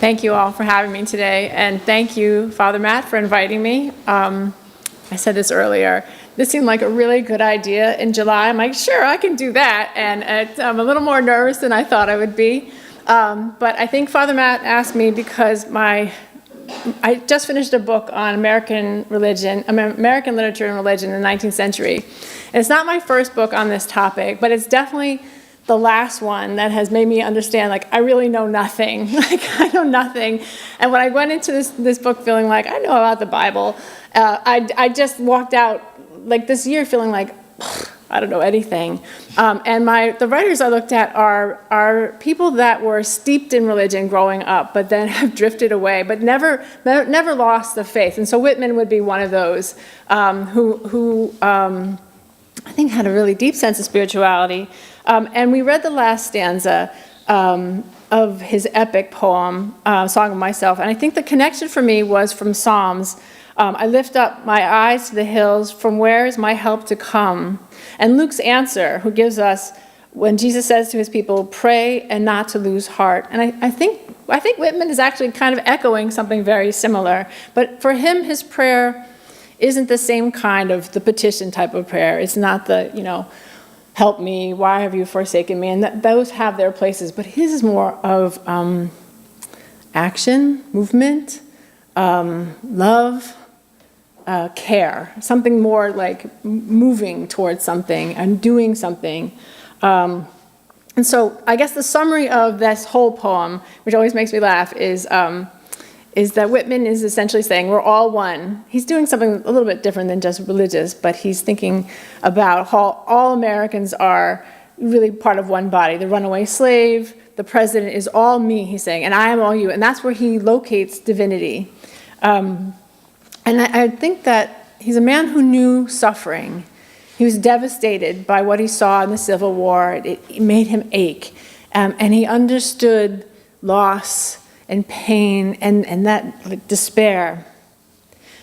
Thank you all for having me today, and thank you, Father Matt, for inviting me. I said this earlier. This seemed like a really good idea in July. I'm like, sure, I can do that, and I'm a little more nervous than I thought I would be. But I think Father Matt asked me because I just finished a book on American religion, American literature and religion in the 19th century. And it's not my first book on this topic, but it's definitely the last one that has made me understand, like, I really know nothing. Like, I know nothing. And when I went into this book feeling like, I know about the Bible, I just walked out, like, this year feeling like, I don't know anything. And the writers I looked at are people that were steeped in religion growing up, but then have drifted away, but never lost the faith. And so Whitman would be one of those who I think had a really deep sense of spirituality. And we read the last stanza of his epic poem, Song of Myself. And I think the connection for me was from Psalms. I lift up my eyes to the hills, from where is my help to come? And Luke's answer, who gives us, when Jesus says to his people, pray and not to lose heart. And I think Whitman is actually kind of echoing something very similar. But for him, his prayer isn't the same kind of the petition type of prayer. It's not the, help me, why have you forsaken me? And those have their places. But his is more of action, movement, love, care, something more like moving towards something and doing something. And so I guess the summary of this whole poem, which always makes me laugh, is that Whitman is essentially saying we're all one. He's doing something a little bit different than just religious, but he's thinking about how all Americans are really part of one body. The runaway slave, the president is all me, he's saying, and I am all you. And that's where he locates divinity. And I think that he's a man who knew suffering. He was devastated by what he saw in the Civil War. It made him ache. And he understood loss and pain and that like, despair.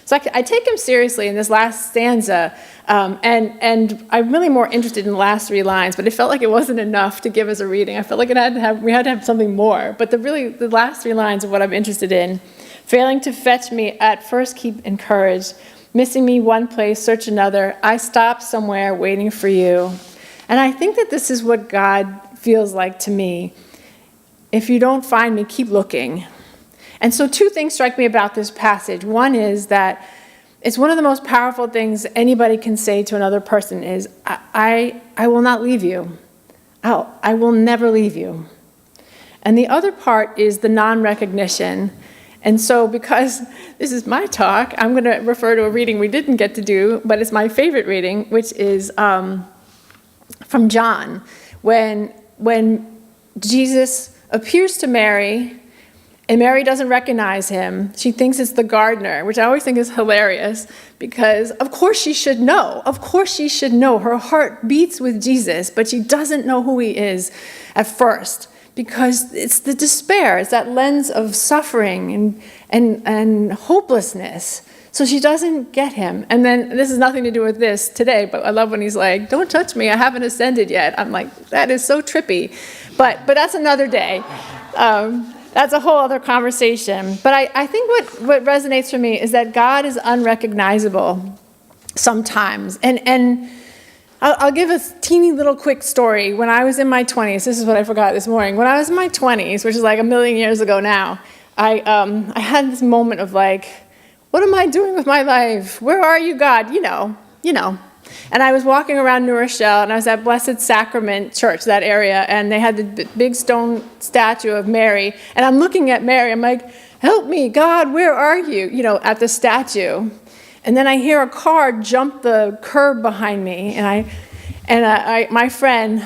So I take him seriously in this last stanza, and I'm really more interested in the last three lines, but it felt like it wasn't enough to give us a reading. I felt like we had to have something more. But the last three lines are what I'm interested in. Failing to fetch me, at first keep encouraged. Missing me one place, search another. I stop somewhere waiting for you. And I think that this is what God feels like to me. If you don't find me, keep looking. And so two things strike me about this passage. One is that it's one of the most powerful things anybody can say to another person is, I will not leave you. I will never leave you. And the other part is the non-recognition. And so because this is my talk, I'm going to refer to a reading we didn't get to do, but it's my favorite reading, which is from John, when Jesus appears to Mary, and Mary doesn't recognize him. She thinks it's the gardener, which I always think is hilarious, because of course she should know. Of course she should know. Her heart beats with Jesus, but she doesn't know who he is at first, because it's the despair. It's that lens of suffering and hopelessness. So she doesn't get him. And then this has nothing to do with this today, but I love when he's like, don't touch me, I haven't ascended yet. I'm like, that is so trippy. But that's another day. That's a whole other conversation. But I think what resonates for me is that God is unrecognizable sometimes. And I'll give a teeny little quick story. When I was in my 20s, this is what I forgot this morning. When I was in my 20s, which is like a million years ago now, I had this moment of like, what am I doing with my life? Where are you, God? You know. And I was walking around New Rochelle, and I was at Blessed Sacrament Church, that area, and they had the big stone statue of Mary. And I'm looking at Mary. I'm like, help me, God, where are you? At the statue. And then I hear a car jump the curb behind me, and my friend,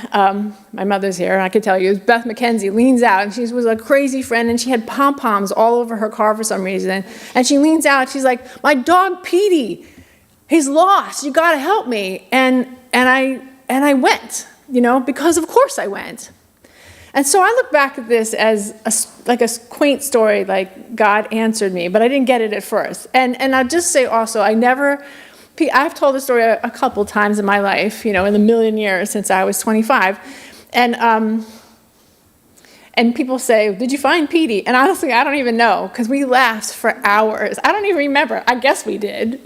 my mother's here, and I could tell you, Beth McKenzie, leans out, and she was a crazy friend, and she had pom-poms all over her car for some reason. And she leans out, she's like, my dog Petey, he's lost, you gotta help me. And I went, because of course I went. And so I look back at this as a quaint story, like God answered me, but I didn't get it at first. And I'll just say also, I've told this story a couple times in my life, in the million years since I was 25. And And people say, did you find Petey? And honestly, I don't even know, because we laughed for hours. I don't even remember. I guess we did,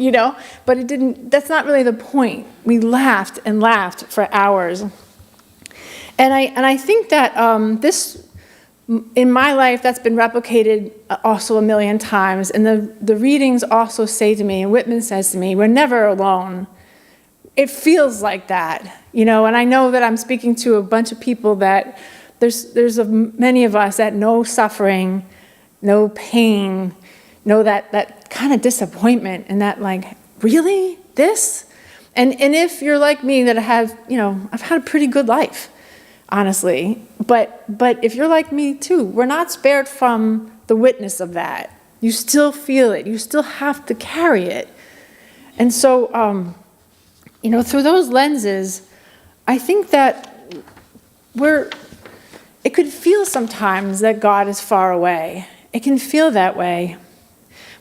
but it didn't, that's not really the point. We laughed and laughed for hours. And I think that this, in my life, that's been replicated also a million times. And the readings also say to me, and Whitman says to me, we're never alone. It feels like that, and I know that I'm speaking to a bunch of people that there's many of us that know suffering, know pain, know that kind of disappointment and that like, really? This? And if you're like me that I've had a pretty good life, honestly. But if you're like me too, we're not spared from the witness of that. You still feel it. You still have to carry it. And so, through those lenses, I think that it could feel sometimes that God is far away. It can feel that way.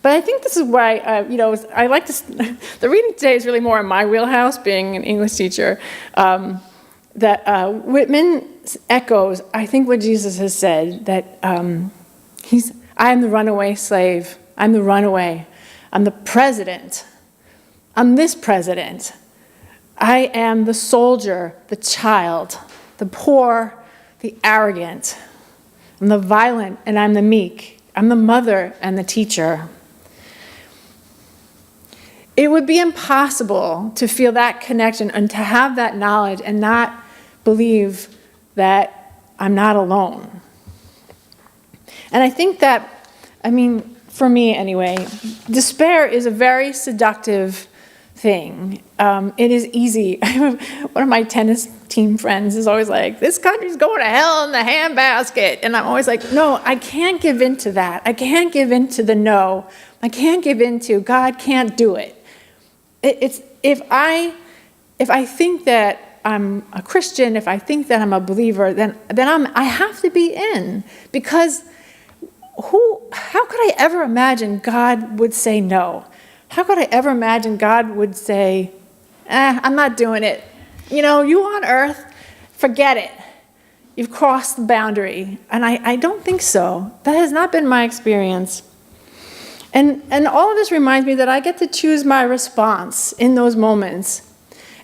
But I think this is why, I like this. The reading today is really more in my wheelhouse, being an English teacher, that Whitman echoes, I think, what Jesus has said, that I am the runaway slave. I'm the runaway. I'm the president. I'm this president. I am the soldier, the child, the poor, the arrogant. I'm the violent and I'm the meek. I'm the mother and the teacher. It would be impossible to feel that connection and to have that knowledge and not believe that I'm not alone. And I think that, for me anyway, despair is a very seductive thing. It is easy. One of my tennis team friends is always like, this country's going to hell in the handbasket. And I'm always like, no, I can't give in to that. I can't give in to the no. I can't give in to God can't do it. If I think that I'm a Christian, if I think that I'm a believer, then I have to be in, because how could I ever imagine God would say no? How could I ever imagine God would say, I'm not doing it. You on earth, forget it. You've crossed the boundary. And I don't think so. That has not been my experience. And all of this reminds me that I get to choose my response in those moments.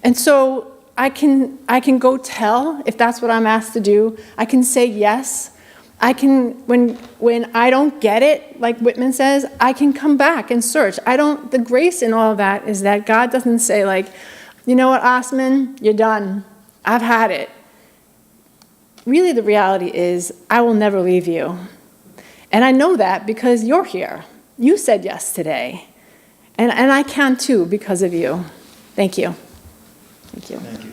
And so I can go tell if that's what I'm asked to do. I can say yes. I can, when I don't get it, like Whitman says, I can come back and search. The grace in all of that is that God doesn't say like, you know what, Ostman, you're done. I've had it. Really, the reality is, I will never leave you. And I know that because you're here. You said yes today. And I can too because of you. Thank you. Thank you. Thank you.